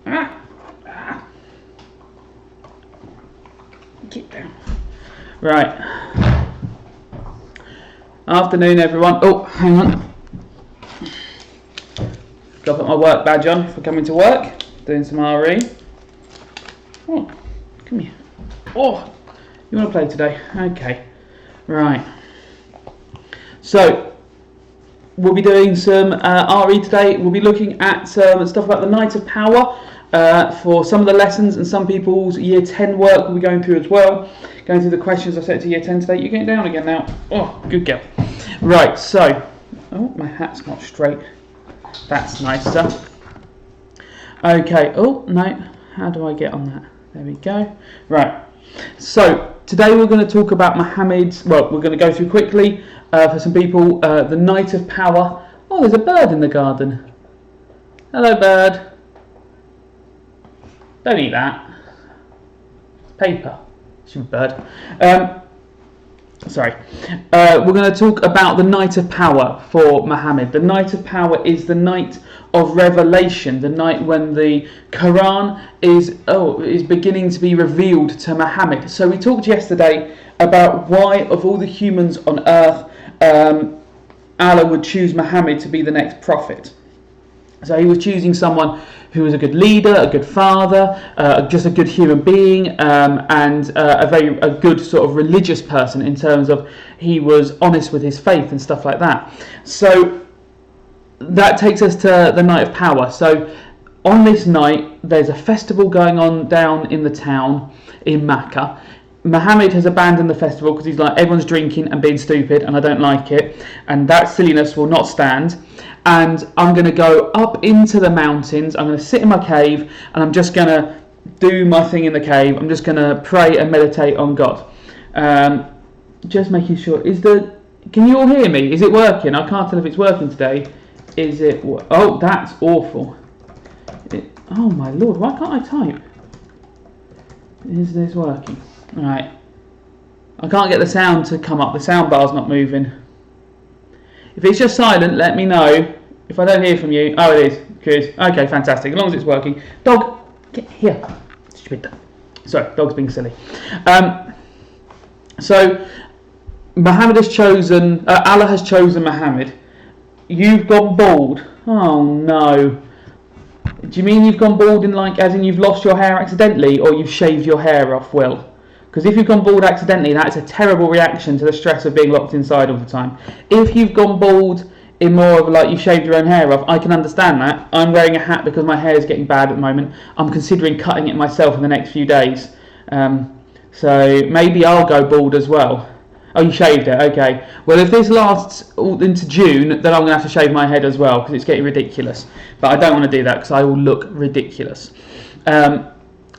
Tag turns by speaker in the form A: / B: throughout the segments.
A: Get down. Right. Afternoon, everyone. Oh, hang on. Got to put my work badge on for coming to work. Doing some RE. Oh, come here. Oh, you want to play today? Okay. Right. So, we'll be doing some RE today. We'll be looking at some stuff about the Night of Power for some of the lessons, and some people's Year 10 work we'll be going through as well. Going through the questions I set to Year 10 today. You're getting down again now. Oh, good girl. Right, so, oh, my hat's not straight. That's nicer. Okay, oh, no. How do I get on that? There we go. Right, so today we're going to talk about Muhammad's, well, we're going to go through quickly for some people, the Night of Power. Oh, there's a bird in the garden. Hello, bird. Don't eat that. It's paper. It's your bird. Sorry. We're going to talk about the Night of Power for Muhammad. The Night of Power is the night of revelation, the night when the Quran is beginning to be revealed to Muhammad. So we talked yesterday about why, of all the humans on earth, Allah would choose Muhammad to be the next prophet. So he was choosing someone who was a good leader, a good father, just a good human being, and a good sort of religious person in terms of he was honest with his faith and stuff like that. So that takes us to the Night of Power. So on this night, there's a festival going on down in the town in Mecca. Muhammad has abandoned the festival because he's like, everyone's drinking and being stupid and I don't like it, and that silliness will not stand. And I'm going to go up into the mountains, I'm going to sit in my cave, and I'm just going to do my thing in the cave. I'm just going to pray and meditate on God. Just making sure, can you all hear me? Is it working? I can't tell if it's working today. Is it? Oh, that's awful. Oh my lord, why can't I type? Is this working? Right. I can't get the sound to come up. The sound bar's not moving. If it's just silent, let me know. If I don't hear from you, oh, it is. Good. Okay, fantastic. As long as it's working. Dog, get here. Stupid dog. Sorry, dog's being silly. So, Muhammad has chosen. Allah has chosen Muhammad. You've gone bald. Oh no. Do you mean you've gone bald as in you've lost your hair accidentally, or you've shaved your hair off, Will? Because if you've gone bald accidentally, that's a terrible reaction to the stress of being locked inside all the time. If you've gone bald in more of like you shaved your own hair off, I can understand that. I'm wearing a hat because my hair is getting bad at the moment. I'm considering cutting it myself in the next few days. So maybe I'll go bald as well. Oh, you shaved it, okay. Well, if this lasts into June, then I'm going to have to shave my head as well, because it's getting ridiculous. But I don't want to do that, because I will look ridiculous.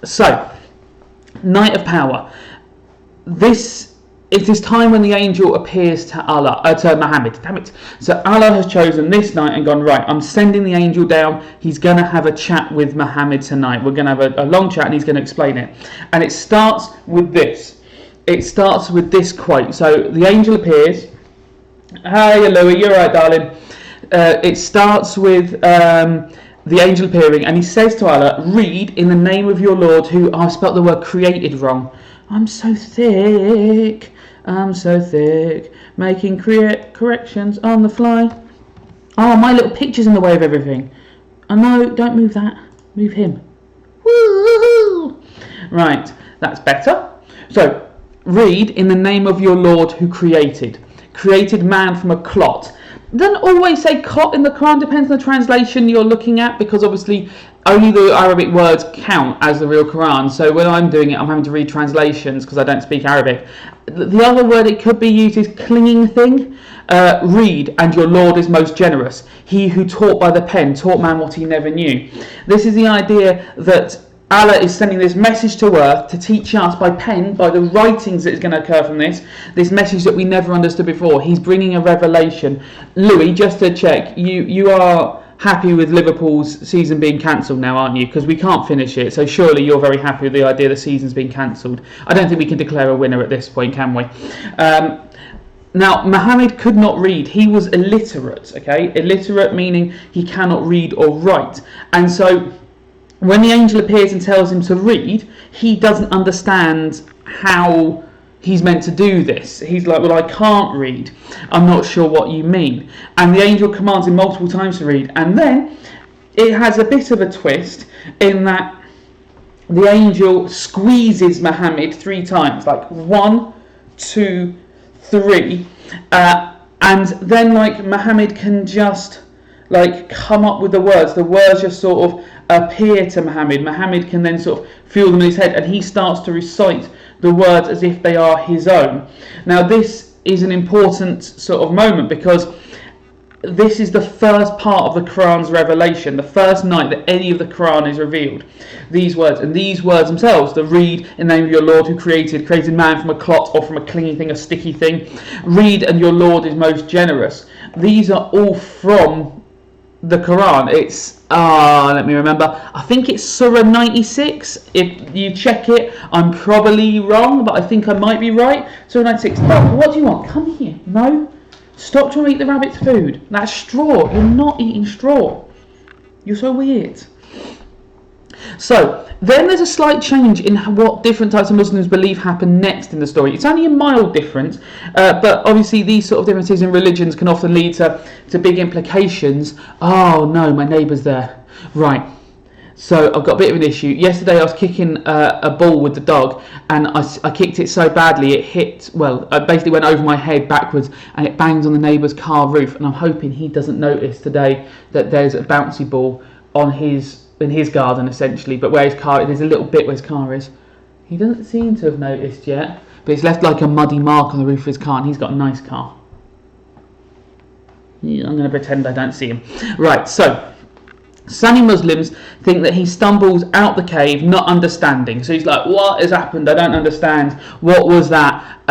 A: So, Night of Power. It is time when the angel appears to Muhammad. Damn it. So Allah has chosen this night and gone, right, I'm sending the angel down. He's going to have a chat with Muhammad tonight. We're going to have a long chat and he's going to explain it. And it starts with this. It starts with this quote. So the angel appears. Hi, Louie, you're right, darling. It starts with the angel appearing, and he says to Allah, read in the name of your Lord, who I spelt the word created wrong. I'm so thick, making corrections on the fly. Oh, my little picture's in the way of everything. Oh no, don't move that. Move him. Woo-hoo-hoo. Right, that's better. So, read in the name of your Lord who created man from a clot. Doesn't always say clot in the Quran, depends on the translation you're looking at, because obviously only the Arabic words count as the real Quran. So when I'm doing it, I'm having to read translations because I don't speak Arabic. The other word it could be used is clinging thing. Read, and your Lord is most generous. He who taught by the pen taught man what he never knew. This is the idea that Allah is sending this message to earth to teach us by pen, by the writings that is going to occur from this message that we never understood before. He's bringing a revelation. Louis, just to check, you are happy with Liverpool's season being cancelled now, aren't you? Because we can't finish it, so surely you're very happy with the idea the season's being cancelled. I don't think we can declare a winner at this point, can we? Now, Muhammad could not read. He was illiterate, okay? Illiterate meaning he cannot read or write. And so when the angel appears and tells him to read, he doesn't understand how he's meant to do this. He's like, well, I can't read. I'm not sure what you mean. And the angel commands him multiple times to read. And then it has a bit of a twist in that the angel squeezes Muhammad 3 times, like 1, 2, 3. And then like Muhammad can just like come up with the words just sort of appear to Muhammad. Muhammad can then sort of feel them in his head, and he starts to recite the words as if they are his own. Now this is an important sort of moment, because this is the first part of the Quran's revelation, the first night that any of the Quran is revealed. These words themselves, the read in the name of your Lord who created man from a clot or from a clinging thing, a sticky thing. Read and your Lord is most generous. These are all from the Quran. It's let me remember. I think it's Surah 96. If you check it, I'm probably wrong, but I think I might be right. Surah 96. Oh, what do you want? Come here. No. Stop trying to eat the rabbit's food. That's straw. You're not eating straw. You're so weird. So then there's a slight change in what different types of Muslims believe happen next in the story. It's only a mild difference, but obviously these sort of differences in religions can often lead to big implications. Oh no, my neighbour's there. Right. So I've got a bit of an issue. Yesterday I was kicking a ball with the dog, and I kicked it so badly it hit, I basically went over my head backwards, and it banged on the neighbour's car roof. And I'm hoping he doesn't notice today that there's a bouncy ball in his garden essentially, but where his car, there's a little bit where his car is. He doesn't seem to have noticed yet, but it's left like a muddy mark on the roof of his car, and he's got a nice car. Yeah, I'm going to pretend I don't see him. Right, so Sunni Muslims think that he stumbles out the cave not understanding. So he's like, what has happened? I don't understand. What was that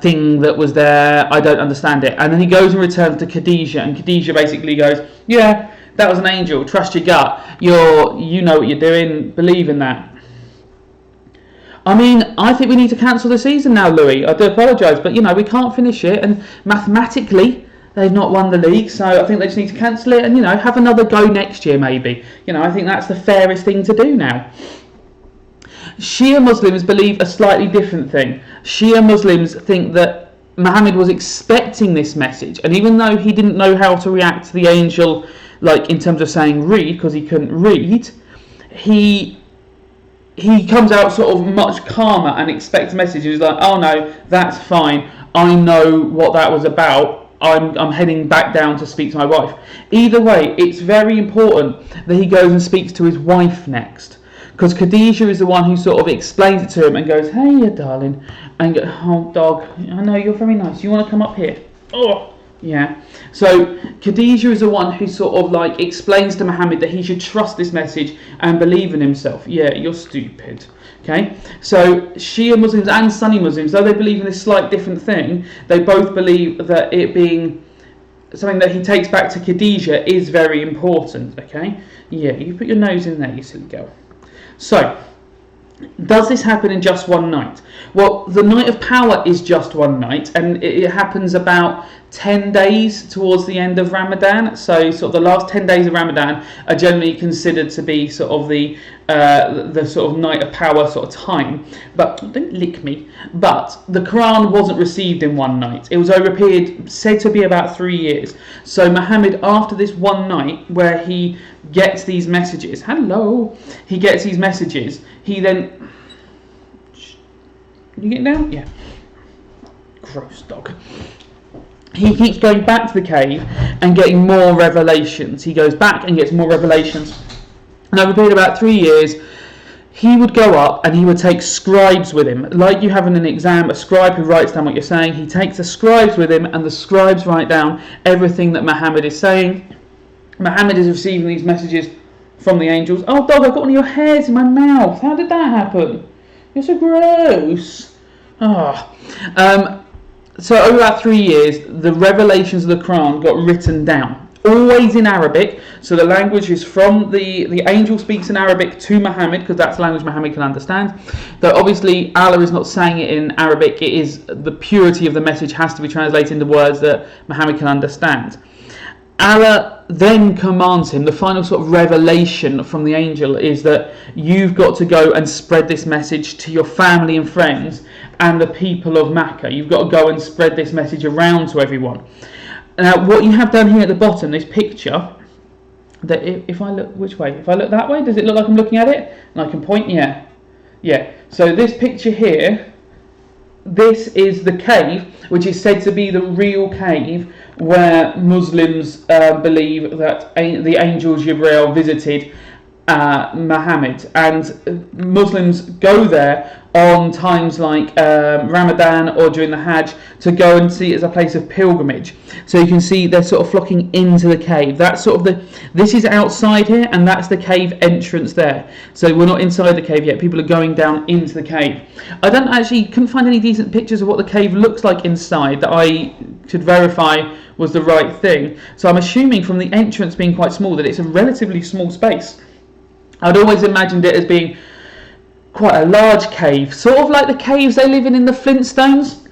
A: thing that was there? I don't understand it. And then he goes and returns to Khadijah, and Khadijah basically goes, yeah, that was an angel. Trust your gut. You know what you're doing. Believe in that. I mean, I think we need to cancel the season now, Louis. I do apologise, but we can't finish it, and mathematically they've not won the league, so I think they just need to cancel it and have another go next year maybe. I think that's the fairest thing to do now. Shia Muslims believe a slightly different thing. Shia Muslims think that Muhammad was expecting this message, and even though he didn't know how to react to the angel, like in terms of saying read, because he couldn't read, he comes out sort of much calmer and expects a message. He's like, oh no, that's fine. I know what that was about. I'm heading back down to speak to my wife. Either way, it's very important that he goes and speaks to his wife next, because Khadijah is the one who sort of explains it to him and goes, hey, darling, and oh, dog, I know you're very nice. You want to come up here? Oh. Yeah, so Khadijah is the one who sort of like explains to Muhammad that he should trust this message and believe in himself. Yeah, you're stupid. Okay, so Shia Muslims and Sunni Muslims, though they believe in this slight different thing, they both believe that it being something that he takes back to Khadijah is very important. Okay, yeah, you put your nose in there, you silly girl. So, does this happen in just one night? Well, the night of power is just one night, and it happens about 10 days towards the end of Ramadan. So sort of the last 10 days of Ramadan are generally considered to be sort of the sort of night of power sort of time. But don't lick me. But the Quran wasn't received in one night. It was over a period said to be about 3 years. So Muhammad, after this one night where he gets these messages, he gets these messages, he then... You get down? Yeah. Gross dog. He keeps going back to the cave and getting more revelations. He goes back and gets more revelations. And over a period of about 3 years, he would go up and he would take scribes with him. Like you have in an exam, a scribe who writes down what you're saying. He takes the scribes with him, and the scribes write down everything that Muhammad is saying. Muhammad is receiving these messages from the angels. Oh, dog, I've got one of your hairs in my mouth. How did that happen? You're so gross. So over about 3 years, the revelations of the Quran got written down, always in Arabic. So the language is from the angel speaks in Arabic to Muhammad, because that's the language Muhammad can understand. Though obviously Allah is not saying it in Arabic. It is the purity of the message has to be translated into words that Muhammad can understand. Allah then commands him, the final sort of revelation from the angel is that you've got to go and spread this message to your family and friends and the people of Makkah. You've got to go and spread this message around to everyone. Now, what you have down here at the bottom, this picture, that if I look, which way? If I look that way, does it look like I'm looking at it? And I can point, yeah. So this picture here, this is the cave, which is said to be the real cave where Muslims believe that the angel Jibreel visited Muhammad, and Muslims go there on times like Ramadan or during the Hajj to go and see it as a place of pilgrimage. So you can see they're sort of flocking into the cave. That's sort of this is outside here, and that's the cave entrance there. So we're not inside the cave yet. People are going down into the cave. I couldn't find any decent pictures of what the cave looks like inside that I could verify was the right thing. So I'm assuming from the entrance being quite small that it's a relatively small space. I'd always imagined it as being quite a large cave, sort of like the caves they live in the Flintstones.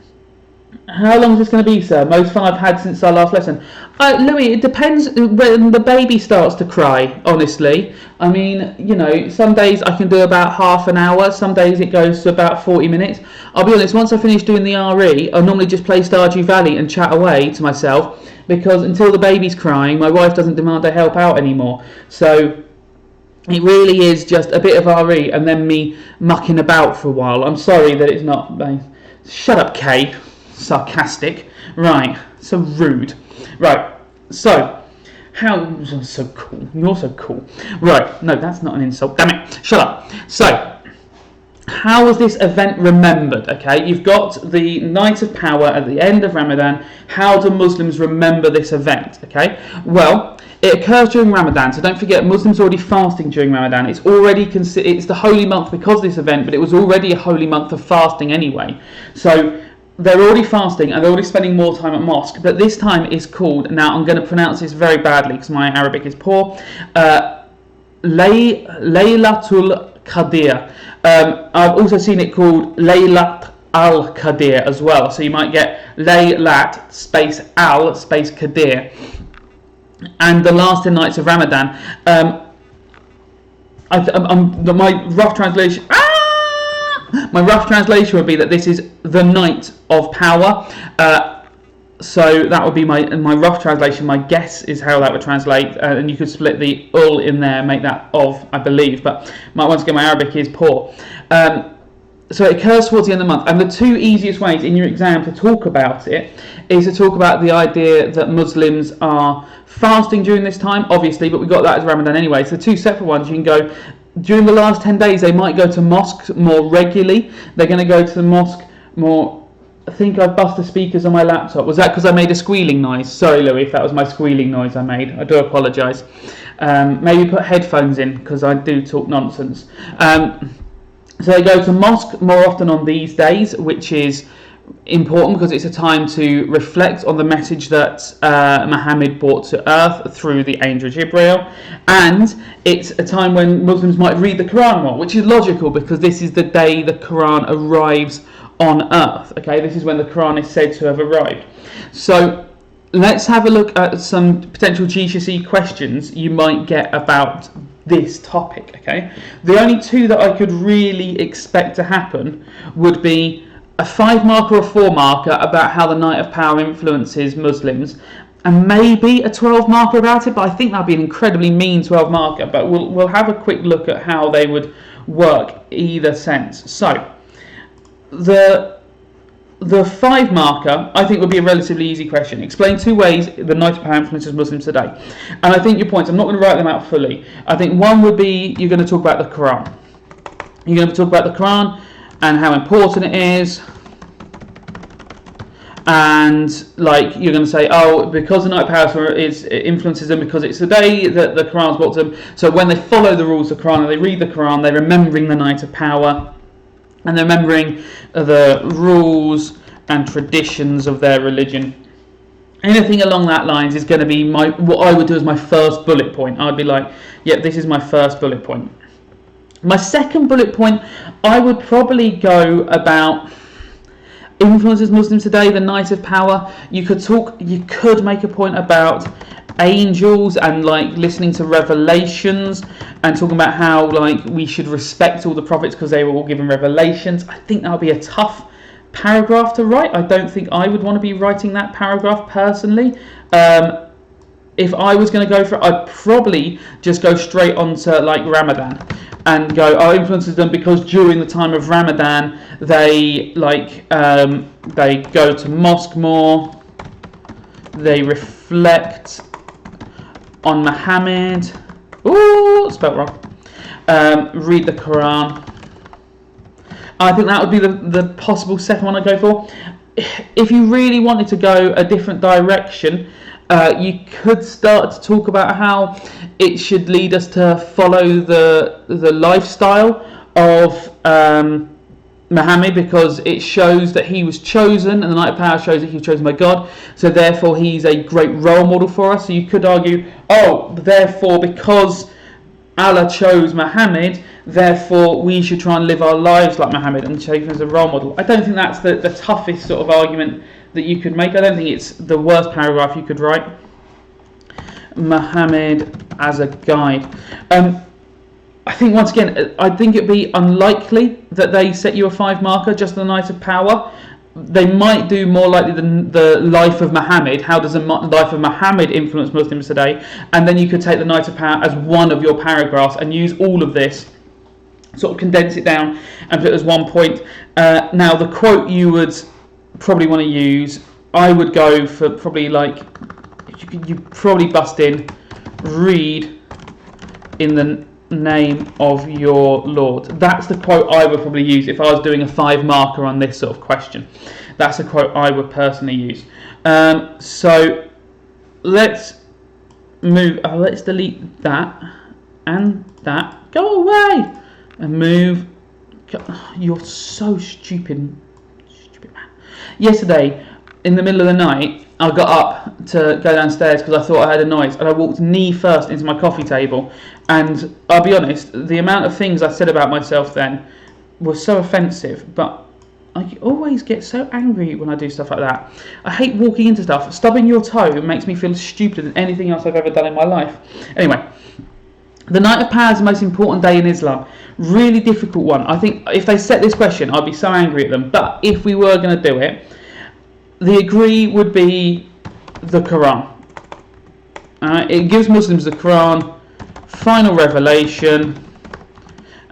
A: How long is this going to be, sir? Most fun I've had since our last lesson. Louis, it depends when the baby starts to cry, honestly. I mean, you know, some days I can do about half an hour, some days it goes to about 40 minutes. I'll be honest, once I finish doing the RE, I'll normally just play Stardew Valley and chat away to myself, because until the baby's crying, my wife doesn't demand I help out anymore. So it really is just a bit of RE and then me mucking about for a while. I'm sorry that it's not... Shut up, Kay. Sarcastic. Right, so rude. Right, so... How... So cool. You're so cool. Right, no, that's not an insult. Damn it. Shut up. So... How was this event remembered? Okay, you've got the Night of Power at the end of Ramadan. How do Muslims remember this event? Okay, well, it occurs during Ramadan, so don't forget, Muslims are already fasting during Ramadan. It's already it's the holy month because of this event, but it was already a holy month of fasting anyway. So they're already fasting and they're already spending more time at mosque. But this time is called, now I'm going to pronounce this very badly because my Arabic is poor, Laylatul Qadr. I've also seen it called Laylat al-Qadr as well. So you might get Laylat space al space Qadr. And the last 10 nights of Ramadan. My rough translation. My rough translation would be that this is the night of power. So that would be my rough translation. My guess is how that would translate, and you could split the ul in there, make that of, I believe. But once again, my Arabic is poor. So it occurs towards the end of the month, and the two easiest ways in your exam to talk about it is to talk about the idea that Muslims are fasting during this time, obviously, but we got that as Ramadan anyway. So two separate ones. You can go during the last 10 days. They might go to mosques more regularly. They're going to go to the mosque more. I think I've bust the speakers on my laptop. Was that because I made a squealing noise? Sorry, Louis, if that was my squealing noise I made. I do apologise. Maybe put headphones in because I do talk nonsense. So they go to mosque more often on these days, which is important because it's a time to reflect on the message that Muhammad brought to earth through the angel Jibreel, and it's a time when Muslims might read the Quran more, which is logical because this is the day the Quran arrives on earth. Okay, this is when the Quran is said to have arrived. So let's have a look at some potential GCSE questions you might get about this topic. Okay, the only two that I could really expect to happen would be a 5-marker or a 4-marker about how the Night of Power influences Muslims, and maybe a 12-marker about it, but I think that'd be an incredibly mean 12-marker. But we'll have a quick look at how they would work either sense. So the 5-marker, I think, would be a relatively easy question. Explain 2 ways the Night of Power influences Muslims today. And I think your points, I'm not going to write them out fully. I think one would be you're going to talk about the Quran. You're going to talk about the Quran and how important it is. And like you're going to say, oh, because the Night of Power it influences them because it's the day that the Quran's brought to them. So when they follow the rules of the Quran and they read the Quran, they're remembering the Night of Power. And they're remembering the rules and traditions of their religion. Anything along that lines is going to be what I would do as my first bullet point. I'd be like, yep, this is my first bullet point. My second bullet point, I would probably go about influences Muslims today, the Night of Power. You could make a point about angels and like listening to revelations and talking about how like we should respect all the prophets because they were all given revelations. I think that would be a tough paragraph to write. I don't think I would want to be writing that paragraph personally. If I was going to go for it, I'd probably just go straight onto like Ramadan and go, our influence is done because during the time of Ramadan they they go to mosque more, they reflect on Muhammad. Ooh, spelled wrong. Read the Quran. I think that would be the possible second one I'd go for. If you really wanted to go a different direction, you could start to talk about how it should lead us to follow the lifestyle of Muhammad, because it shows that he was chosen, and the Night of Power shows that he was chosen by God, so therefore he's a great role model for us. So you could argue, therefore because Allah chose Muhammad, therefore we should try and live our lives like Muhammad and take him as a role model. I don't think that's the toughest sort of argument that you could make. I don't think it's the worst paragraph you could write. Muhammad as a guide. I think once again, I think it'd be unlikely that they set you a 5 marker just the Night of Power. They might do more likely than the life of Muhammad. How does the life of Muhammad influence Muslims today? And then you could take the Night of Power as one of your paragraphs and use all of this, sort of condense it down and put it as one point. Now the quote you would probably want to use, I would go for probably like, you probably bust in, read in the name of your Lord. That's the quote I would probably use if I was doing a 5 marker on this sort of question. That's a quote I would personally use. So let's move, let's delete that and that. Go away and move. You're so stupid man. Yesterday in the middle of the night I got up to go downstairs because I thought I heard a noise, and I walked knee first into my coffee table, and I'll be honest, the amount of things I said about myself then was so offensive, but I always get so angry when I do stuff like that. I hate walking into stuff. Stubbing your toe makes me feel stupider than anything else I've ever done in my life. Anyway, the Night of Power is the most important day in Islam. Really difficult one. I think if they set this question, I'd be so angry at them. But if we were going to do it, the agree would be the Quran. It gives Muslims the Quran, final revelation.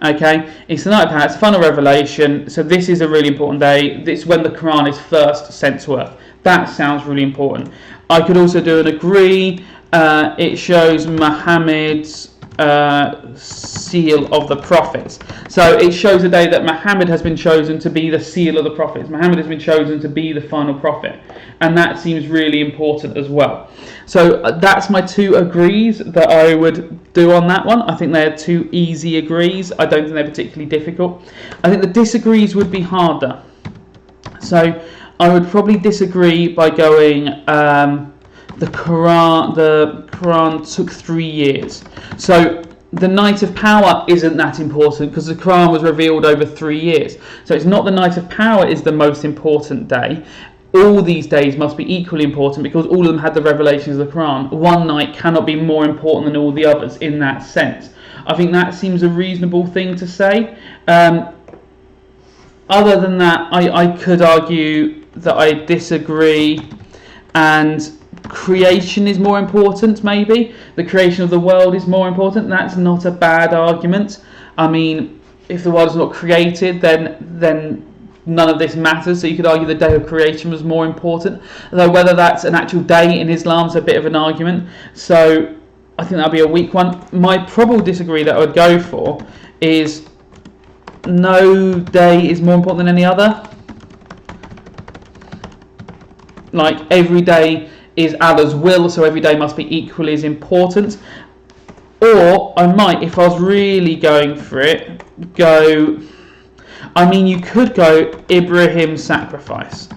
A: Okay, it's the Night of Power, it's final revelation. So this is a really important day. It's when the Quran is first sent to earth. That sounds really important. I could also do an agree. It shows Muhammad's seal of the prophets. So it shows the day that Muhammad has been chosen to be the seal of the prophets. Muhammad has been chosen to be the final prophet, and that seems really important as well. So that's my 2 agrees that I would do on that one. I think they're 2 easy agrees. I don't think they're particularly difficult. I think the disagrees would be harder. So I would probably disagree by going the Quran took 3 years. So the Night of Power isn't that important because the Quran was revealed over 3 years. So it's not the Night of Power is the most important day. All these days must be equally important because all of them had the revelations of the Quran. One night cannot be more important than all the others in that sense. I think that seems a reasonable thing to say. Other than that, I could argue that I disagree, and creation is more important. Maybe the creation of the world is more important. That's not a bad argument. I mean, if the world is not created, then none of this matters. So you could argue the day of creation was more important, though whether that's an actual day in Islam is a bit of an argument. So I think that'll be a weak one. My probable disagree that I would go for is no day is more important than any other. Like every day is Allah's will, so every day must be equally as important. Or I might, if I was really going for it, you could go Ibrahim's sacrifice.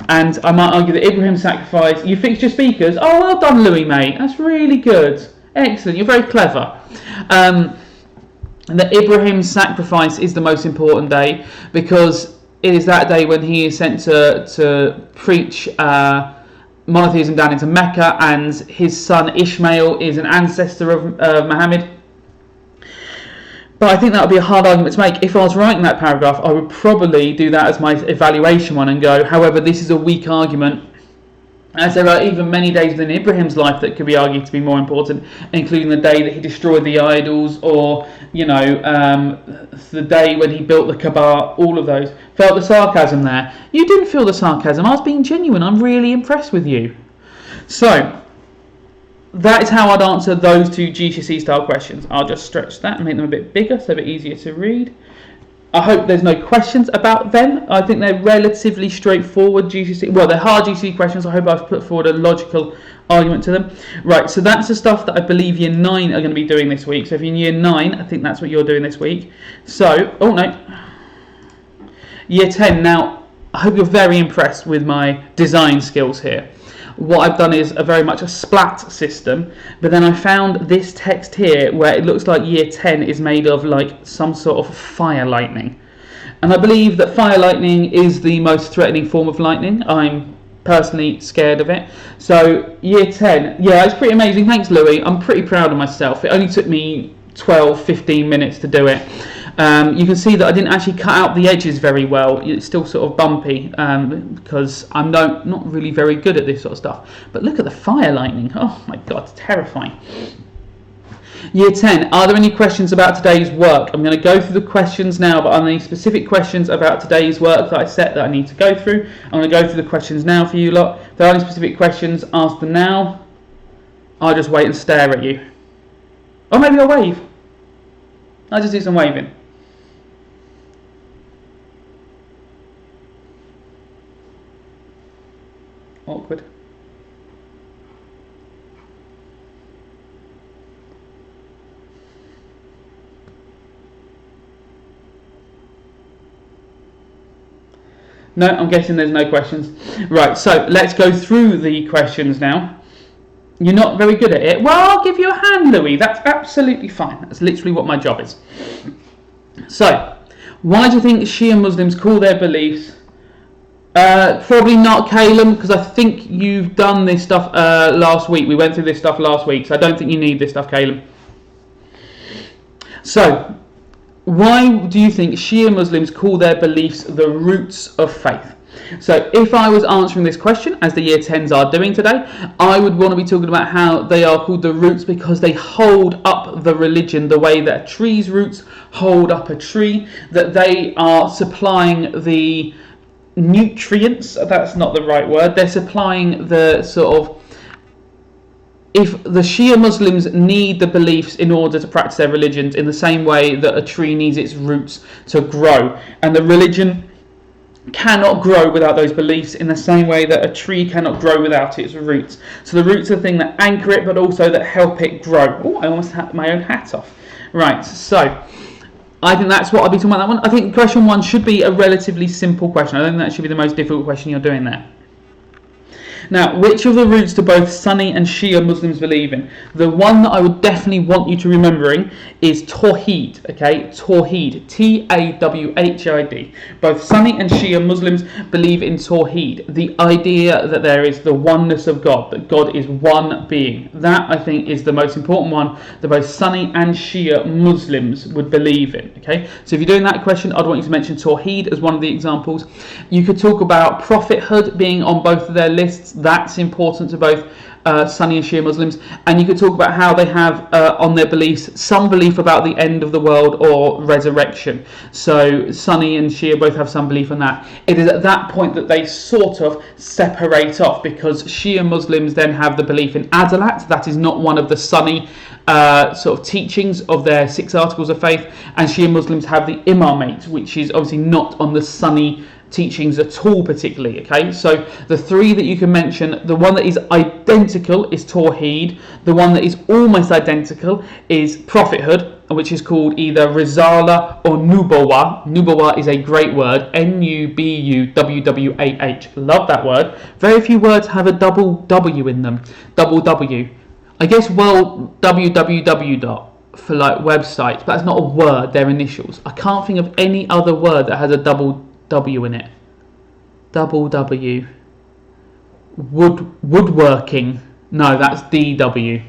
A: And I might argue that Ibrahim's sacrifice, you fixed your speakers. Oh, well done, Louis, mate. That's really good. Excellent. You're very clever. And that Ibrahim's sacrifice is the most important day because it is that day when he is sent to preach monotheism down into Mecca, and his son Ishmael is an ancestor of Muhammad. But I think that would be a hard argument to make. If I was writing that paragraph, I would probably do that as my evaluation one and go, however, this is a weak argument, as there are even many days within Ibrahim's life that could be argued to be more important, including the day that he destroyed the idols, or the day when he built the Kaaba. All of those. Felt the sarcasm there. You didn't feel the sarcasm. I was being genuine. I'm really impressed with you. So that is how I'd answer those two GCSE style questions. I'll just stretch that and make them a bit bigger so a bit easier to read. I hope there's no questions about them. I think they're relatively straightforward GCSE. Well, they're hard GCSE questions. I hope I've put forward a logical argument to them. Right, so that's the stuff that I believe Year 9 are going to be doing this week. So if you're in Year 9, I think that's what you're doing this week. So, oh no. Year 10. Now, I hope you're very impressed with my design skills here. What I've done is very much a splat system, but then I found this text here where it looks like Year 10 is made of like some sort of fire lightning. And I believe that fire lightning is the most threatening form of lightning. I'm personally scared of it. So Year 10, yeah, it's pretty amazing. Thanks, Louis. I'm pretty proud of myself. It only took me 12-15 minutes to do it. You can see that I didn't actually cut out the edges very well. It's still sort of bumpy because I'm not really very good at this sort of stuff. But look at the fire lightning. Oh my god, it's terrifying. Year 10, are there any questions about today's work? I'm going to go through the questions now, but are there any specific questions about today's work that I set that I need to go through? I'm going to go through the questions now for you lot. If there are any specific questions, ask them now. I'll just wait and stare at you. Or maybe I'll wave. I'll just do some waving. Awkward. No, I'm guessing there's no questions. Right, so let's go through the questions now. You're not very good at it. Well, I'll give you a hand, Louis. That's absolutely fine. That's literally what my job is. So, why do you think Shia Muslims call their beliefs? Probably not, Caleb, because I think you've done this stuff last week. We went through this stuff last week, so I don't think you need this stuff, Caleb. So, why do you think Shia Muslims call their beliefs the roots of faith? So if I was answering this question, as the Year 10s are doing today, I would want to be talking about how they are called the roots because they hold up the religion the way that a tree's roots hold up a tree, that they are supplying the nutrients, that's not the right word, they're supplying the sort of, if the Shia Muslims need the beliefs in order to practice their religions in the same way that a tree needs its roots to grow, and the religion cannot grow without those beliefs in the same way that a tree cannot grow without its roots. So the roots are the thing that anchor it, but also that help it grow. Oh, I almost had my own hat off. Right, so I think that's what I'll be talking about that one. I think question 1 should be a relatively simple question. I don't think that should be the most difficult question you're doing there. Now, which of the roots do both Sunni and Shia Muslims believe in? The one that I would definitely want you to remembering is Tawheed, okay? Tawheed, T-A-W-H-I-D. Both Sunni and Shia Muslims believe in Tawheed, the idea that there is the oneness of God, that God is one being. That, I think, is the most important one that both Sunni and Shia Muslims would believe in, okay? So if you're doing that question, I'd want you to mention Tawheed as one of the examples. You could talk about prophethood being on both of their lists. That's important to both Sunni and Shia Muslims, and you could talk about how they have on their beliefs some belief about the end of the world or resurrection. So Sunni and Shia both have some belief in that. It is at that point that they sort of separate off, because Shia Muslims then have the belief in Adalat. That is not one of the Sunni sort of teachings of their 6 articles of faith, and Shia Muslims have the Imamate, which is obviously not on the Sunni teachings at all particularly, okay? So the 3 that you can mention, the one that is identical is Tawheed, the one that is almost identical is prophethood, which is called either Risala or Nubuwah. Nubuwah is a great word, N-U-B-U-W-W-A-H. Love that word. Very few words have a double W in them. Double W. I guess, well, www. For like websites, but that's not a word, they're initials. I can't think of any other word that has a double W in it. Double W. Woodworking. No, that's DW.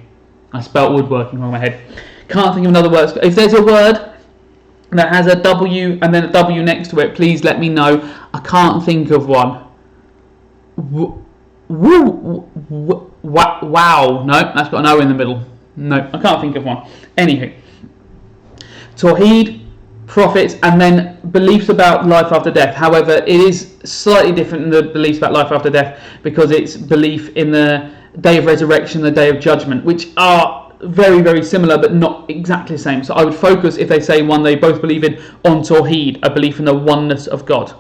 A: I spelt woodworking wrong in my head. Can't think of another word. If there's a word that has a W and then a W next to it, please let me know. I can't think of one. Wow. No, that's got an O in the middle. No, I can't think of one. Anywho. Tawheed, prophets, and then beliefs about life after death. However, it is slightly different than the beliefs about life after death because it's belief in the day of resurrection, the day of judgment, which are very, very similar but not exactly the same. So I would focus, if they say one they both believe in, on Tawheed, a belief in the oneness of God.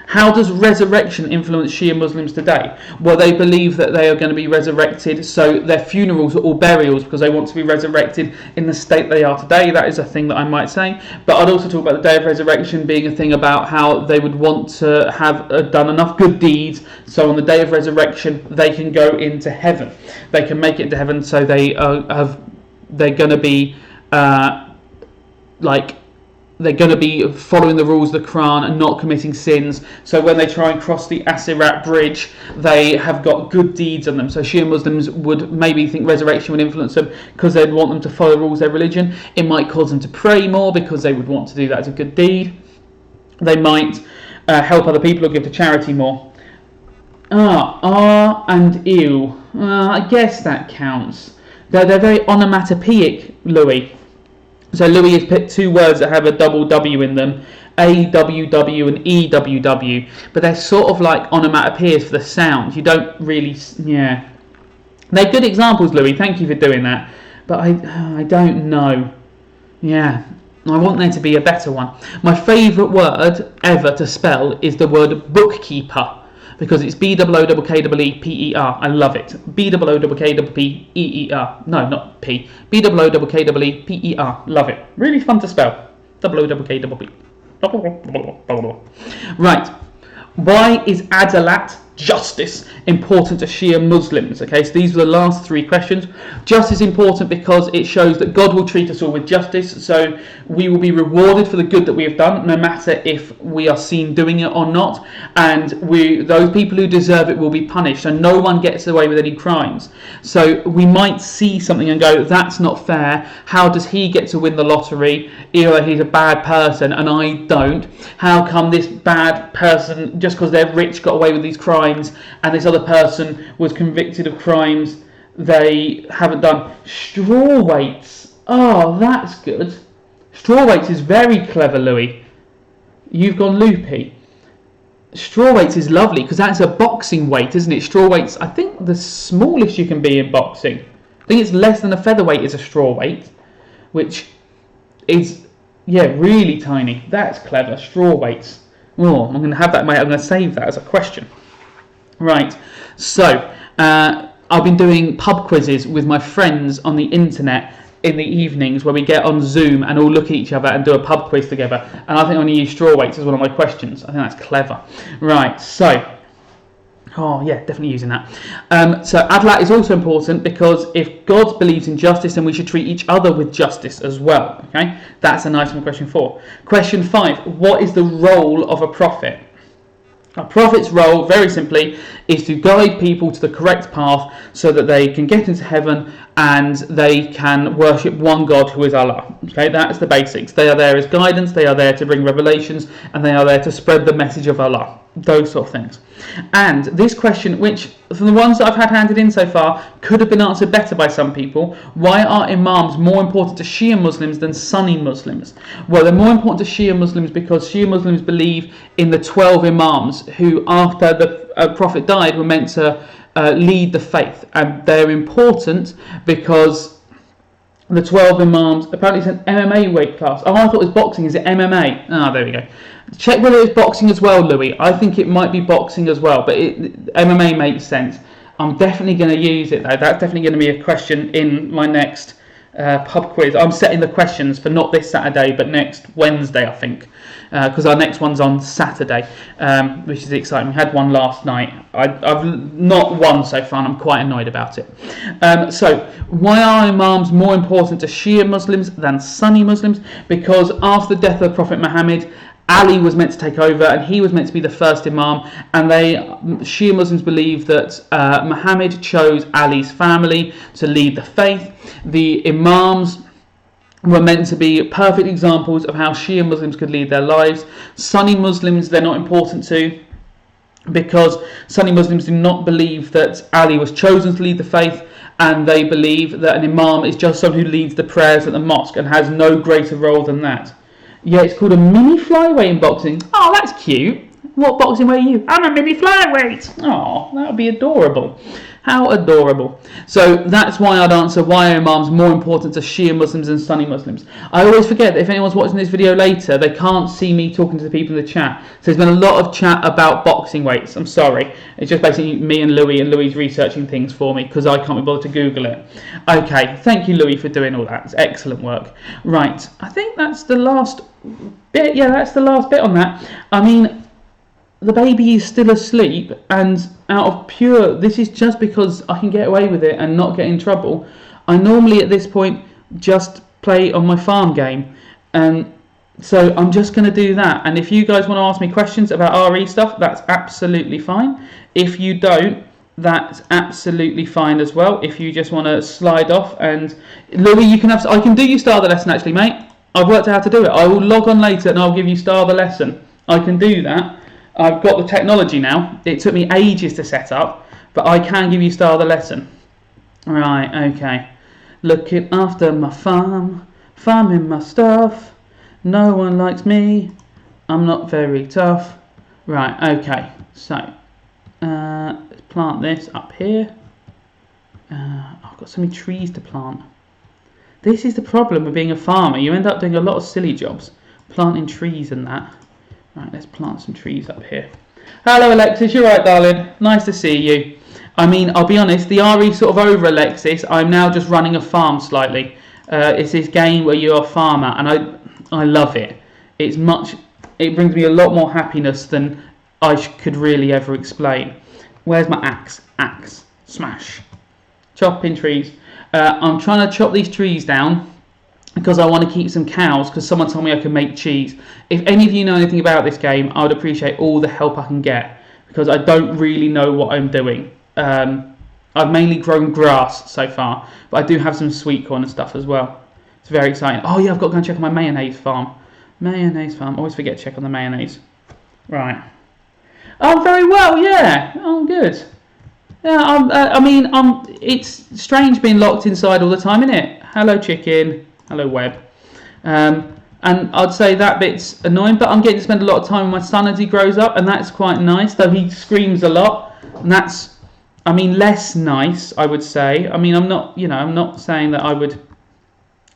A: How does resurrection influence Shia Muslims today? Well, they believe that they are going to be resurrected, so their funerals are all burials because they want to be resurrected in the state they are today. That is a thing that I might say. But I'd also talk about the day of resurrection being a thing about how they would want to have done enough good deeds, so on the day of resurrection they can go into heaven. They can make it into heaven, so they're going to be they're going to be following the rules of the Quran and not committing sins. So when they try and cross the Asirat bridge, they have got good deeds on them. So Shia Muslims would maybe think resurrection would influence them because they'd want them to follow the rules of their religion. It might cause them to pray more because they would want to do that as a good deed. They might help other people or give to charity more. And ew. I guess that counts. They're very onomatopoeic, Louis. So Louis has picked two words that have a double W in them, AWW and EWW, but they're sort of like onomatopoeias for the sound. You don't really, yeah. They're good examples, Louis. Thank you for doing that. But I don't know. Yeah, I want there to be a better one. My favourite word ever to spell is the word bookkeeper, because it's B-O-O-K-E-E-P-E-R. I love it. B-O-O-K-E-E-P-E-E-R. No, not P. B-O-O-K-E-E-P-E-R. Love it. Really fun to spell. O-O-K-E-E-P. Right. Why is Adalat, justice, important to Shia Muslims? Okay, so these are the last three questions. Justice is important because it shows that God will treat us all with justice, so we will be rewarded for the good that we have done, no matter if we are seen doing it or not, and those people who deserve it will be punished, so no one gets away with any crimes. So we might see something and go, that's not fair. How does he get to win the lottery? Either he's a bad person and I don't. How come this bad person, just because they're rich, got away with these crimes, and this other person was convicted of crimes they haven't done? Straw weights. Oh, that's good. Straw weights is very clever, Louis. You've gone loopy. Straw weights is lovely because that's a boxing weight, isn't it? Straw weights, I think the smallest you can be in boxing. I think it's less than a featherweight is a straw weight, which is, yeah, really tiny. That's clever. Straw weights. Oh, I'm going to have that, mate. I'm going to save that as a question. Right, so I've been doing pub quizzes with my friends on the internet in the evenings where we get on Zoom and all look at each other and do a pub quiz together. And I think I'm going to use straw weights as one of my questions. I think that's clever. Right, so, oh yeah, definitely using that. So Adlat is also important because if God believes in justice, then we should treat each other with justice as well. Okay, that's a nice one. Question 4. Question 5. What is the role of a prophet? A prophet's role, very simply, is to guide people to the correct path so that they can get into heaven and they can worship one God who is Allah. Okay, that's the basics. They are there as guidance, they are there to bring revelations, and they are there to spread the message of Allah. Those sort of things. And this question, which from the ones that I've had handed in so far, could have been answered better by some people. Why are Imams more important to Shia Muslims than Sunni Muslims? Well, they're more important to Shia Muslims because Shia Muslims believe in the 12 Imams who, after the Prophet died, were meant to lead the faith. And they're important because the 12 Imams, apparently it's an MMA weight class. Oh, I thought it was boxing. Is it MMA? Ah, there we go. Check whether it's boxing as well, Louis. I think it might be boxing as well, but MMA makes sense. I'm definitely going to use it though. That's definitely going to be a question in my next pub quiz. I'm setting the questions for not this Saturday, but next Wednesday, I think, because our next one's on Saturday, which is exciting. We had one last night. I've not won so far, and I'm quite annoyed about it. So, why are Imams more important to Shia Muslims than Sunni Muslims? Because after the death of the Prophet Muhammad, Ali was meant to take over, and he was meant to be the first Imam. And Shia Muslims believe that Muhammad chose Ali's family to lead the faith. The Imams were meant to be perfect examples of how Shia Muslims could lead their lives. Sunni Muslims, they're not important to, because Sunni Muslims do not believe that Ali was chosen to lead the faith, and they believe that an Imam is just someone who leads the prayers at the mosque and has no greater role than that. Yeah, it's called a mini flyweight in boxing. Oh, that's cute. What boxing weight are you? I'm a mini flyweight. Oh, that would be adorable. How adorable. So that's why I'd answer, why are Imams more important to Shia Muslims than Sunni Muslims? I always forget that if anyone's watching this video later, they can't see me talking to the people in the chat. So there's been a lot of chat about boxing weights. I'm sorry. It's just basically me and Louis researching things for me because I can't be bothered to Google it. Okay, thank you, Louis, for doing all that. It's excellent work. Right, I think that's the last bit. Yeah, that's the last bit on that. I mean, the baby is still asleep, and out of pure, this is just because I can get away with it and not get in trouble. I normally at this point just play on my farm game, and so I'm just going to do that. And if you guys want to ask me questions about RE stuff, that's absolutely fine. If you don't, that's absolutely fine as well. If you just want to slide off, and Louis, I can do you start the lesson actually, mate. I've worked out how to do it. I will log on later and I'll give you start the lesson. I can do that. I've got the technology now. It took me ages to set up, but I can give you start the lesson. Right, okay. Looking after my farm, farming my stuff. No one likes me. I'm not very tough. Right, okay. So, let's plant this up here. I've got so many trees to plant. This is the problem with being a farmer. You end up doing a lot of silly jobs, planting trees and that. Right, let's plant some trees up here. Hello, Alexis. You're right, darling. Nice to see you. I mean, I'll be honest, the RE sort of over, Alexis. I'm now just running a farm slightly. It's this game where you're a farmer, and I love it. It brings me a lot more happiness than I could really ever explain. Where's my axe? Axe. Smash. Chopping trees. I'm trying to chop these trees down because I want to keep some cows, because someone told me I can make cheese. If any of you know anything about this game, I would appreciate all the help I can get, because I don't really know what I'm doing. I've mainly grown grass so far, but I do have some sweet corn and stuff as well. It's very exciting. Oh yeah, I've got to go and check on my mayonnaise farm. Mayonnaise farm. Always forget to check on the mayonnaise. Right. Oh, very well, yeah. Oh, good. Yeah, it's strange being locked inside all the time, isn't it? Hello, chicken. Hello, web. And I'd say that bit's annoying, but I'm getting to spend a lot of time with my son as he grows up, and that's quite nice, though he screams a lot, and that's, less nice, I would say. I'm not saying that I would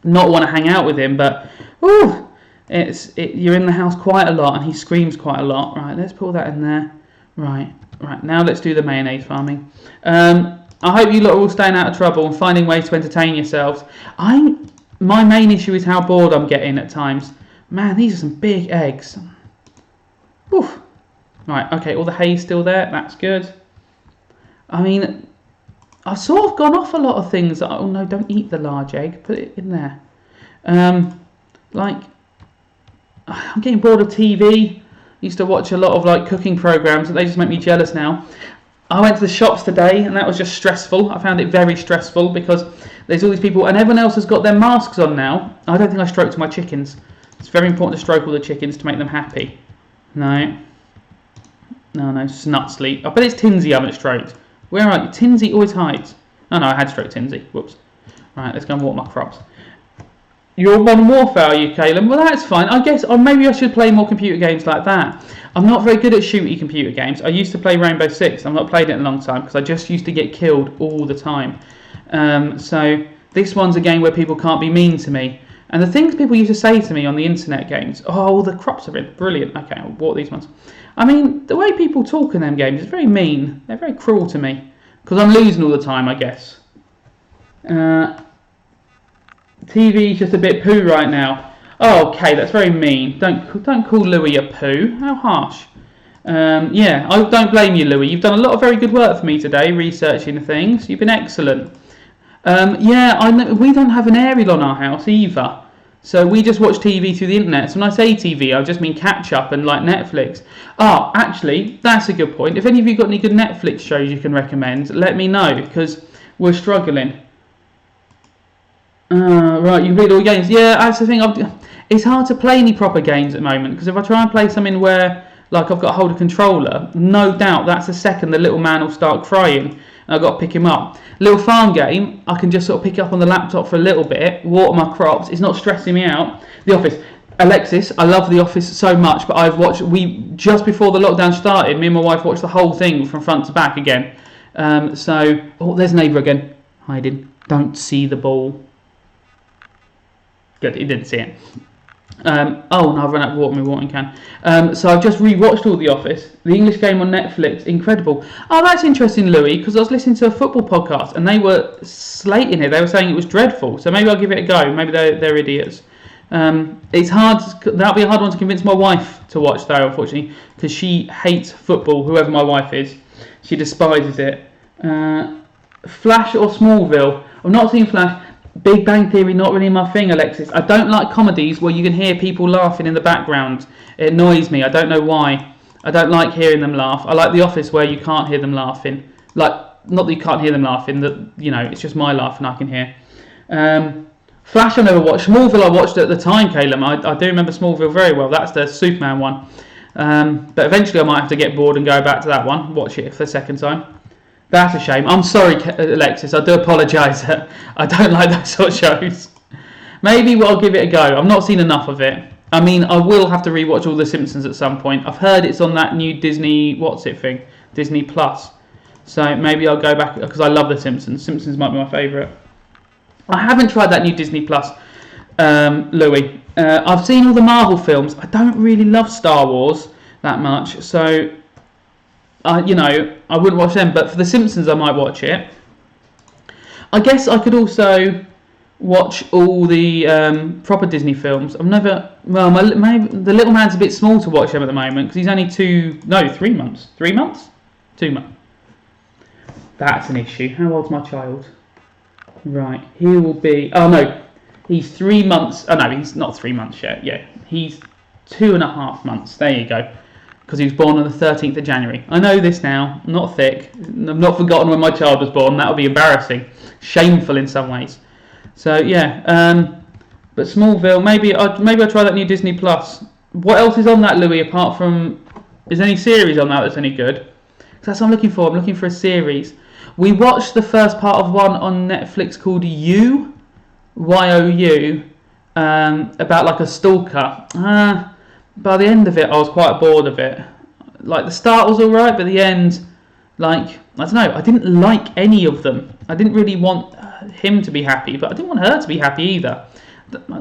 A: not want to hang out with him, but, you're in the house quite a lot, and he screams quite a lot. Right, let's put that in there. Right, now let's do the mayonnaise farming. I hope you lot are all staying out of trouble and finding ways to entertain yourselves. My main issue is how bored I'm getting at times. Man, these are some big eggs. Oof. Right, okay, all the hay's still there. That's good. I've sort of gone off a lot of things. Oh no, don't eat the large egg. Put it in there. I'm getting bored of TV. Used to watch a lot of cooking programs, and they just make me jealous now. I went to the shops today, and that was just stressful. I found it very stressful because there's all these people, and everyone else has got their masks on now. I don't think I stroked my chickens. It's very important to stroke all the chickens to make them happy. No, snut sleep. I bet it's Tinsy I haven't stroked. Where are you? Tinsy always hides. Oh no, I had stroked Tinsy. Whoops. Right, let's go and water my crops. You're Modern Warfare, are you, Caleb? Well, that's fine. I guess, or maybe I should play more computer games like that. I'm not very good at shooty computer games. I used to play Rainbow Six. I've not played it in a long time because I just used to get killed all the time. So this one's a game where people can't be mean to me. And the things people used to say to me on the internet games, oh, the crops are in. Brilliant. Okay, I'll water these ones. The way people talk in them games is very mean. They're very cruel to me because I'm losing all the time, I guess. TV's just a bit poo right now. Oh, okay, that's very mean. Don't call Louis a poo. How harsh. Yeah, I don't blame you, Louis. You've done a lot of very good work for me today, researching things. You've been excellent. Yeah, I know we don't have an aerial on our house either. So we just watch TV through the internet. So when I say TV, I just mean catch up and like Netflix. Oh, actually, that's a good point. If any of you got any good Netflix shows you can recommend, let me know, because we're struggling. Right, you read all games. Yeah, that's the thing. It's hard to play any proper games at the moment, because if I try and play something where like I've got to hold a controller, no doubt that's the second the little man will start crying and I've got to pick him up. Little farm game, I can just sort of pick it up on the laptop for a little bit, water my crops, it's not stressing me out. The Office. Alexis, I love The Office so much, but just before the lockdown started, me and my wife watched the whole thing from front to back again. There's neighbour again, hiding. Don't see the ball. Good, he didn't see it. No, I've run out of water in my watering can. So I've just rewatched all The Office. The English game on Netflix, incredible. Oh, that's interesting, Louis, because I was listening to a football podcast and they were slating it. They were saying it was dreadful. So maybe I'll give it a go. Maybe they're idiots. It's hard. That'll be a hard one to convince my wife to watch, though, unfortunately, because she hates football. Whoever my wife is, she despises it. Flash or Smallville? I've not seen Flash. Big Bang Theory, not really my thing, Alexis. I don't like comedies where you can hear people laughing in the background. It annoys me. I don't know why. I don't like hearing them laugh. I like The Office where you can't hear them laughing. Like, not that you can't hear them laughing, that, you know, it's just my laugh and I can hear. Flash I never watched. Smallville I watched at the time, Caleb. I do remember Smallville very well. That's the Superman one. But eventually I might have to get bored and go back to that one. Watch it for the second time. That's a shame. I'm sorry, Alexis. I do apologise. I don't like those sort of shows. Maybe I'll give it a go. I've not seen enough of it. I mean, I will have to rewatch all The Simpsons at some point. I've heard it's on that new Disney, thing? Disney Plus. So maybe I'll go back, because I love The Simpsons. Simpsons might be my favourite. I haven't tried that new Disney Plus, Louis. I've seen all the Marvel films. I don't really love Star Wars that much. So, I wouldn't watch them, but for The Simpsons I might watch it. I guess I could also watch all the proper Disney films. Maybe The Little Man's a bit small to watch him at the moment, because he's only 3 months. 3 months? 2 months. That's an issue. How old's my child? Right, he will be... Oh no, he's 3 months... Oh no, he's not 3 months yet. Yeah, he's 2.5 months. There you go. Because he was born on the 13th of January. I know this now. I'm not thick. I've not forgotten when my child was born. That would be embarrassing. Shameful in some ways. So, yeah. But Smallville, maybe I'll try that new Disney Plus. What else is on that, Louis, apart from... Is there any series on that that's any good? Because that's what I'm looking for. I'm looking for a series. We watched the first part of one on Netflix called You, Y-O-U, about like a stalker. By the end of it, I was quite bored of it. Like, the start was alright, but the end, like, I don't know, I didn't like any of them. I didn't really want him to be happy, but I didn't want her to be happy either.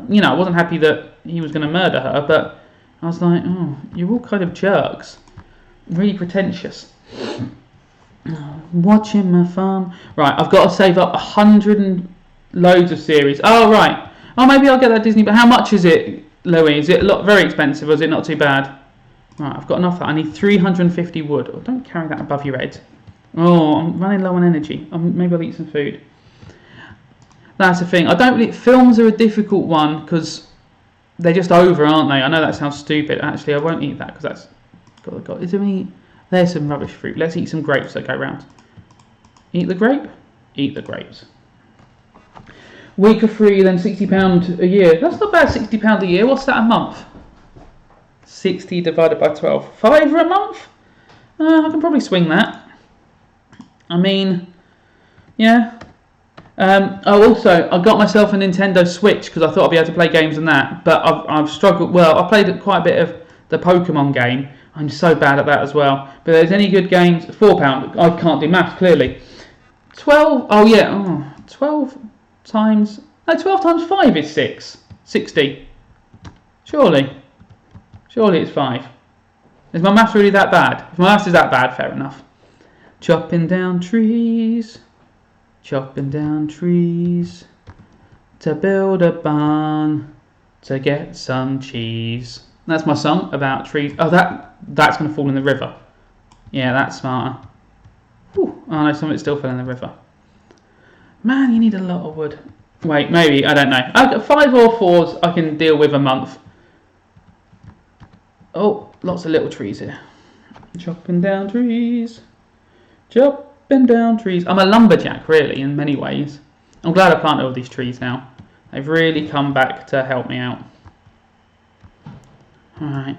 A: You know, I wasn't happy that he was going to murder her, but I was like, oh, you're all kind of jerks. Really pretentious. Watching my farm. Right, I've got to save up 100 and loads of series. Oh, right. Oh, maybe I'll get that Disney, but how much is it, Louis? Is it very expensive, or is it not too bad? Right, I've got enough of that. I need 350 wood. Oh, don't carry that above your head. Oh, I'm running low on energy. Maybe I'll eat some food. That's the thing. Films are a difficult one, because they're just over, aren't they? I know that sounds stupid. Actually, I won't eat that, because that's... God, is there any... There's some rubbish fruit. Let's eat some grapes that go round. Eat the grape? Eat the grapes. Week of free, then £60 a year. That's not bad, £60 a year. What's that a month? 60 divided by 12. £5 a month? I can probably swing that. I mean, yeah. Also, I got myself a Nintendo Switch because I thought I'd be able to play games on that. But I've struggled. Well, I played quite a bit of the Pokemon game. I'm so bad at that as well. But there's any good games? £4. I can't do maths, clearly. 12. Oh, yeah. 12 times... No, 12 times 5 is 6. 60. Surely it's 5. Is my maths really that bad? If my maths is that bad, fair enough. Chopping down trees to build a barn to get some cheese. That's my song about trees. Oh, that's going to fall in the river. Yeah, that's smarter. Whew. Oh no, some of it still fell in the river. Man, you need a lot of wood. Wait, maybe, I don't know. 5 or 4s I can deal with a month. Oh, lots of little trees here. Chopping down trees. Chopping down trees. I'm a lumberjack, really, in many ways. I'm glad I planted all these trees now. They've really come back to help me out. Alright.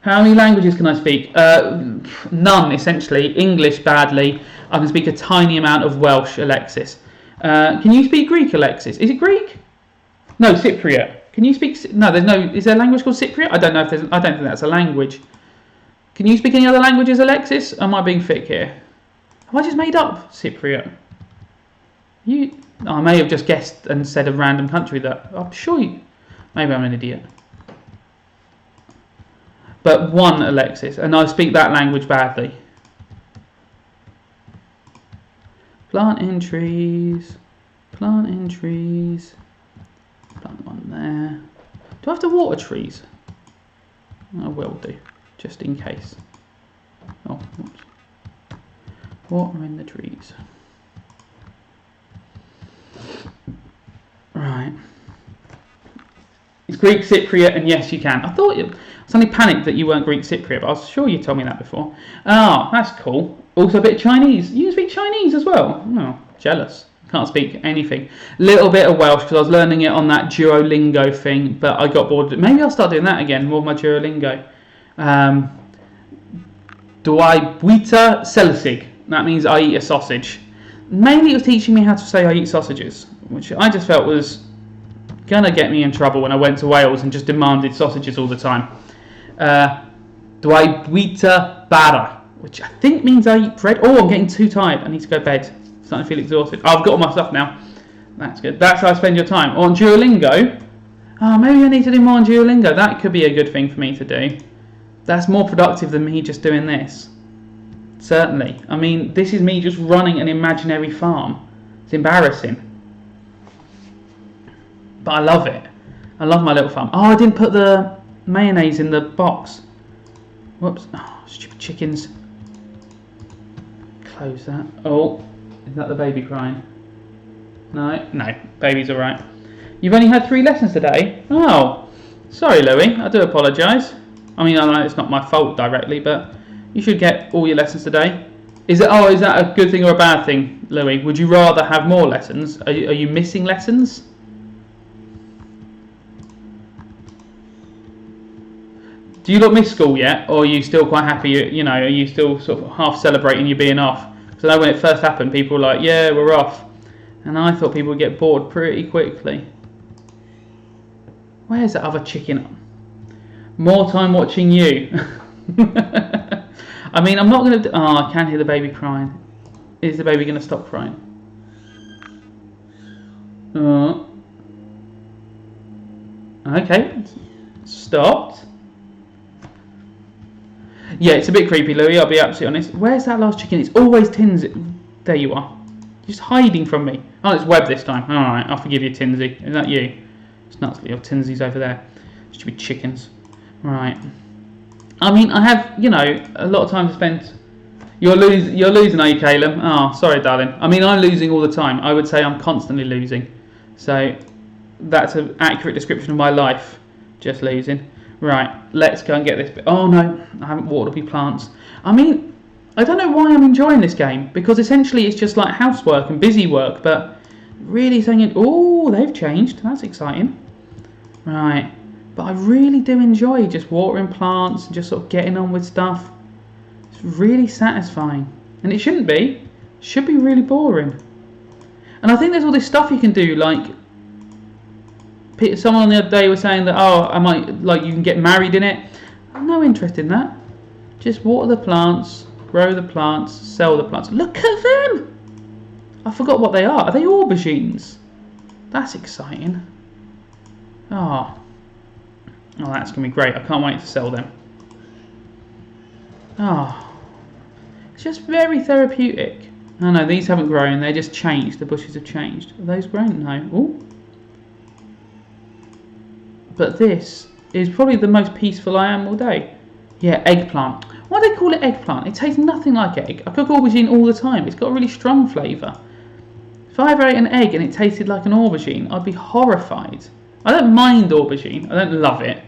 A: How many languages can I speak? None, essentially. English, badly. I can speak a tiny amount of Welsh, Alexis. Can you speak Greek, Alexis? Is it Greek? No, Cypriot. Can you speak... No, there's no... Is there a language called Cypriot? I don't know if there's... I don't think that's a language. Can you speak any other languages, Alexis? Am I being thick here? Have I just made up Cypriot? I may have just guessed and said a random country that... I'm sure you... Maybe I'm an idiot. But 1, Alexis, and I speak that language badly. Planting trees. Planting trees. Plant one there. Do I have to water trees? I will do, just in case. Oh, whoops. Watering the trees. Right. It's Greek Cypriot, and yes, you can. I suddenly panicked that you weren't Greek Cypriot, but I was sure you told me that before. Oh, that's cool. Also a bit of Chinese. You can speak Chinese as well. Oh, jealous. Can't speak anything. Little bit of Welsh because I was learning it on that Duolingo thing, but I got bored. Maybe I'll start doing that again, more of my Duolingo. Dwy bwyta selsig. That means I eat a sausage. Mainly it was teaching me how to say I eat sausages, which I just felt was gonna get me in trouble when I went to Wales and just demanded sausages all the time. Dwy bwyta bara, which I think means I eat bread. Oh, I'm getting too tired. I need to go to bed. Starting to feel exhausted. Oh, I've got all my stuff now. That's good. That's how I spend your time. On Duolingo. Oh, maybe I need to do more on Duolingo. That could be a good thing for me to do. That's more productive than me just doing this. Certainly. I mean, this is me just running an imaginary farm. It's embarrassing. But I love it. I love my little farm. Oh, I didn't put the mayonnaise in the box. Whoops. Oh, stupid chickens. Close that. Oh, is that the baby crying? No, baby's alright. You've only had 3 lessons today? Oh, sorry Louis, I do apologise. I mean, I know it's not my fault directly, but you should get all your lessons today. Is that a good thing or a bad thing, Louis? Would you rather have more lessons? Are you missing lessons? Do you not miss school yet, or are you still quite happy? Are you still sort of half celebrating you being off? Because I know when it first happened, people were like, "Yeah, we're off," and I thought people would get bored pretty quickly. Where's that other chicken? More time watching you. I mean, I'm not going to... Oh, I can hear the baby crying. Is the baby going to stop crying? Okay. Stopped. Yeah, it's a bit creepy, Louis, I'll be absolutely honest. Where's that last chicken? It's always Tins. There you are. You're just hiding from me. Oh, it's Webb this time. Alright, I'll forgive you, Tinsy. Is that you? It's nuts that your Tinsy's over there. Stupid chickens. Right. I mean, I have, a lot of time spent... You're losing, are you, Caleb? Oh, sorry, darling. I mean, I'm losing all the time. I would say I'm constantly losing. So, that's an accurate description of my life. Just losing. Right, let's go and get this bit. Oh no, I haven't watered up my plants. I mean, I don't know why I'm enjoying this game, because essentially it's just like housework and busy work, but really saying, oh, they've changed. That's exciting. Right. But I really do enjoy just watering plants and just sort of getting on with stuff. It's really satisfying. And it shouldn't be. It should be really boring. And I think there's all this stuff you can do, like... Someone the other day was saying that, you can get married in it. I have no interest in that. Just water the plants, grow the plants, sell the plants. Look at them! I forgot what they are. Are they aubergines? That's exciting. Oh, that's going to be great. I can't wait to sell them. Oh, it's just very therapeutic. Oh no, these haven't grown. They're just changed. The bushes have changed. Are those grown? No. Ooh. But this is probably the most peaceful I am all day. Yeah, eggplant. Why do they call it eggplant? It tastes nothing like egg. I cook aubergine all the time. It's got a really strong flavour. If I ever ate an egg and it tasted like an aubergine, I'd be horrified. I don't mind aubergine. I don't love it.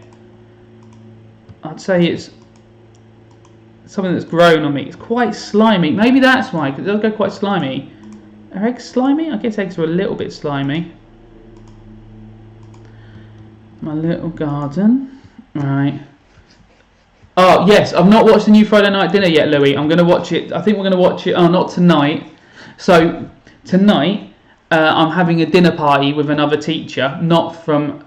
A: I'd say it's something that's grown on me. It's quite slimy. Maybe that's why, because it does go quite slimy. Are eggs slimy? I guess eggs are a little bit slimy. My little garden. Right. Oh, yes. I've not watched the new Friday night dinner yet, Louis. I'm going to watch it. I think we're going to watch it. Oh, not tonight. So, tonight, I'm having a dinner party with another teacher, not from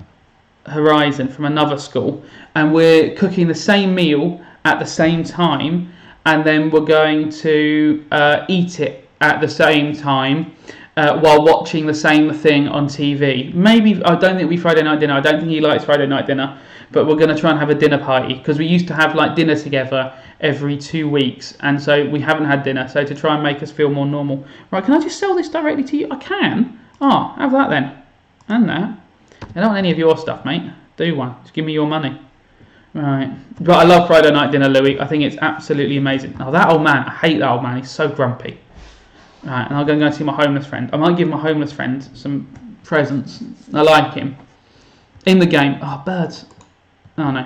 A: Horizon, from another school. And we're cooking the same meal at the same time. And then we're going to eat it at the same time while watching the same thing on TV. Maybe, I don't think it'll be Friday night dinner. I don't think he likes Friday night dinner. But we're going to try and have a dinner party, because we used to have like dinner together every 2 weeks, and so we haven't had dinner. So to try and make us feel more normal. Right, can I just sell this directly to you? I can. Oh, have that then. And that. I don't want any of your stuff, mate. Do one. Just give me your money. Right. But I love Friday night dinner, Louis. I think it's absolutely amazing. Now that old man, I hate that old man. He's so grumpy. Right, and I'm going to go see my homeless friend. I might give my homeless friend some presents. I like him. In the game. Oh, birds. Oh no.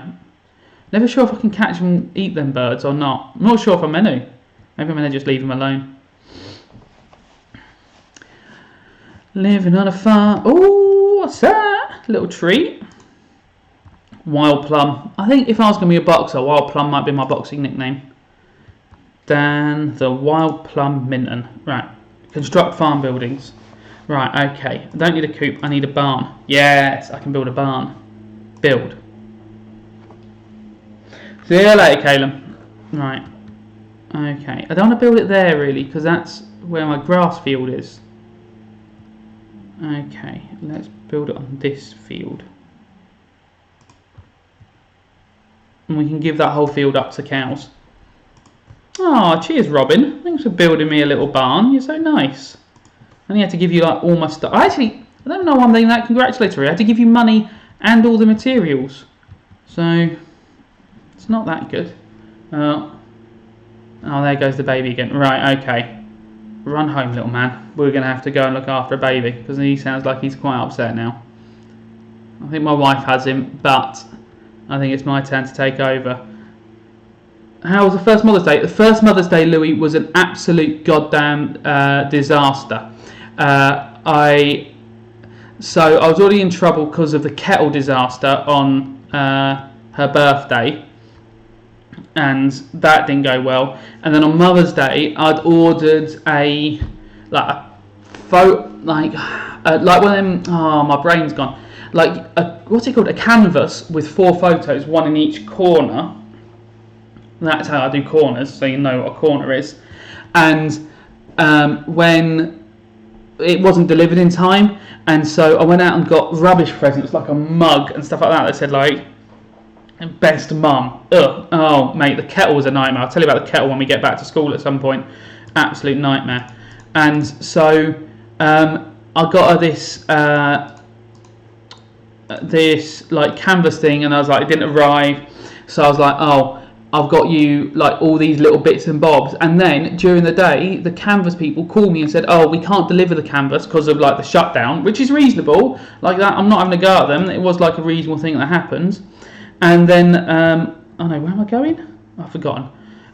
A: Never sure if I can catch and eat them birds or not. I'm not sure if I'm meant to. Maybe I'm going to just leave them alone. Living on a farm. Oh, what's that? Little treat. Wild Plum. I think if I was going to be a boxer, Wild Plum might be my boxing nickname. Dan the Wild Plum Minton. Right. Construct farm buildings. Right, okay. I don't need a coop, I need a barn. Yes, I can build a barn. Build. See you later, Caleb. Right. Okay. I don't want to build it there, really, because that's where my grass field is. Okay. Let's build it on this field. And we can give that whole field up to cows. Oh, cheers, Robin. Thanks for building me a little barn. You're so nice. I only had to give you like all my stuff. Actually, I don't know why I'm doing that congratulatory. I had to give you money and all the materials. So... it's not that good. Oh, there goes the baby again. Right, okay. Run home, little man. We're going to have to go and look after a baby, because he sounds like he's quite upset now. I think my wife has him, but I think it's my turn to take over. How was the first Mother's Day? The first Mother's Day, Louis, was an absolute goddamn disaster. I was already in trouble because of the kettle disaster on her birthday. And that didn't go well. And then on Mother's Day, I'd ordered one of them. Oh, my brain's gone. What's it called? A canvas with 4 photos, one in each corner. That's how I do corners, so you know what a corner is. And when it wasn't delivered in time, and so I went out and got rubbish presents like a mug and stuff like that that said like, best mum. Ugh. Oh, mate, the kettle was a nightmare. I'll tell you about the kettle when we get back to school at some point. Absolute nightmare. And so I got her this like canvas thing, and I was like, it didn't arrive. So I was like, oh, I've got you like all these little bits and bobs. And then during the day, the canvas people called me and said, oh, we can't deliver the canvas because of like the shutdown, which is reasonable. Like that, I'm not having a go at them. It was like a reasonable thing that happened. And then, oh no, where am I going? Oh, I've forgotten.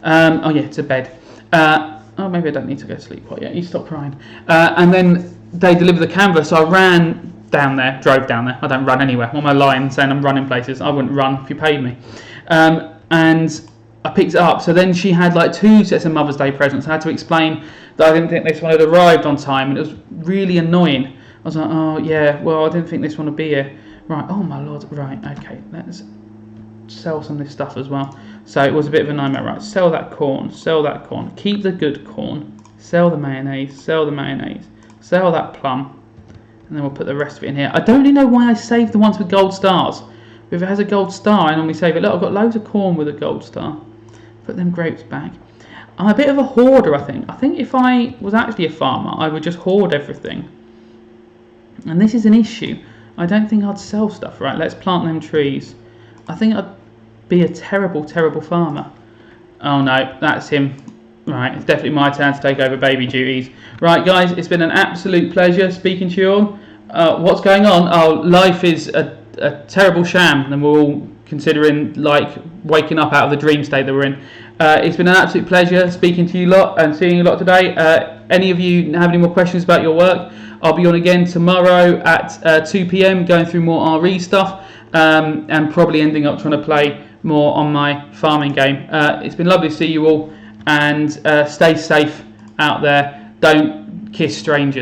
A: Oh yeah, to bed. Oh, maybe I don't need to go to sleep quite yet. You stop crying. And then they delivered the canvas, so I ran down there, drove down there. I don't run anywhere. What am I lying saying I'm running places? I wouldn't run if you paid me. And I picked it up. So then she had like 2 sets of Mother's Day presents. I had to explain that I didn't think this one had arrived on time, and it was really annoying. I was like, oh yeah, well I didn't think this one would be here. Right, oh my lord, right, okay, let's sell some of this stuff as well. So it was a bit of a nightmare. Right, sell that corn, keep the good corn, sell the mayonnaise, sell that plum, and then we'll put the rest of it in here. I don't really know why I saved the ones with gold stars. If it has a gold star, I normally save it. Look, I've got loads of corn with a gold star. Put them grapes back. I'm a bit of a hoarder, I think. I think if I was actually a farmer, I would just hoard everything. And this is an issue. I don't think I'd sell stuff. Right, let's plant them trees. I think I'd be a terrible, terrible farmer. Oh no, that's him. Right, it's definitely my turn to take over baby duties. Right, guys, it's been an absolute pleasure speaking to you all. What's going on? Oh, life is a terrible sham, and we're all considering like waking up out of the dream state that we're in. It's been an absolute pleasure speaking to you lot and seeing you lot today. Any of you have any more questions about your work? I'll be on again tomorrow at 2 p.m. going through more RE stuff and probably ending up trying to play more on my farming game. It's been lovely to see you all, and stay safe out there. Don't kiss strangers.